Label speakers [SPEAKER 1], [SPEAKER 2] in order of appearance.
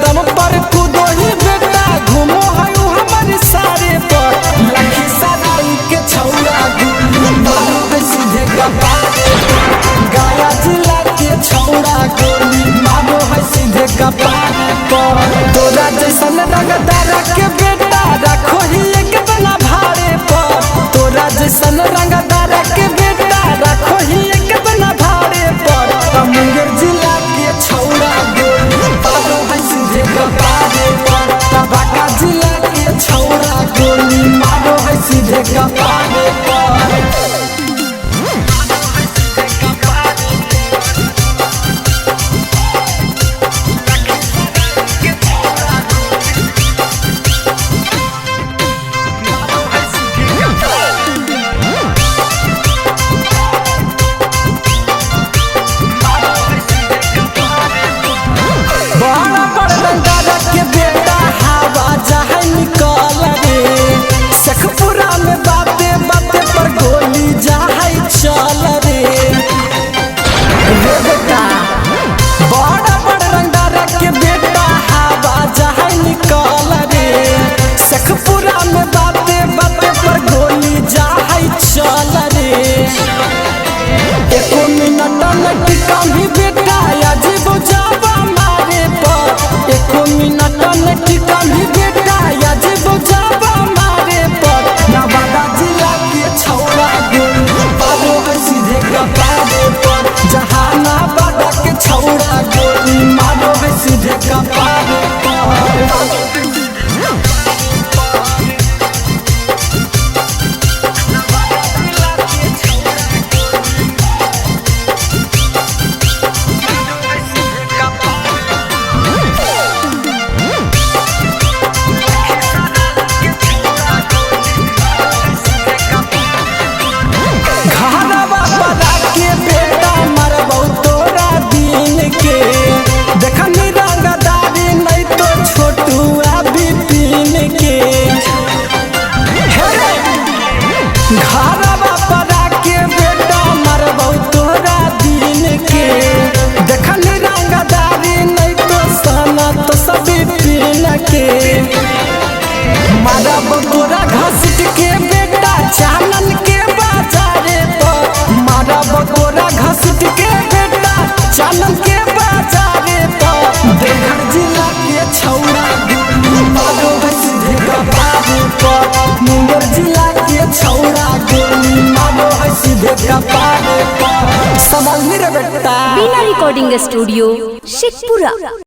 [SPEAKER 1] Drum पर कूदो ही बेटा घूमो है हमारे सारे पर लखीसराय के छौड़ा गोली मारो है सीधे कपारे पर गया जिला के छौड़ा गोली मारो है सीधे कपारे पर तोरा जैसन रंगदार के बेटा रखो ही एक बना भारे पर तोरा जैसन रंगदार के बेटा रखो ही एक बना भारे पर मुंगेर जिला के छौड़ा गोली मारो है सीधे कपारे पर बांका जिला के छौड़ा गोली मारो है सीधे कपारे पर बगोरा घसीट के बेटा चानन के बाजारे पर मारा बगोरा घसीट के बेटा चानन के बाजारे पर देवघर जिला के छौड़ा गोली मारो है सीधे कपारे पर मुंगेर जिला के छौड़ा गोली मारो है सीधे कपारे पर समझ नहीं रे बेटा।
[SPEAKER 2] बीना रिकॉर्डिंग स्टूडियो शेखपुरा।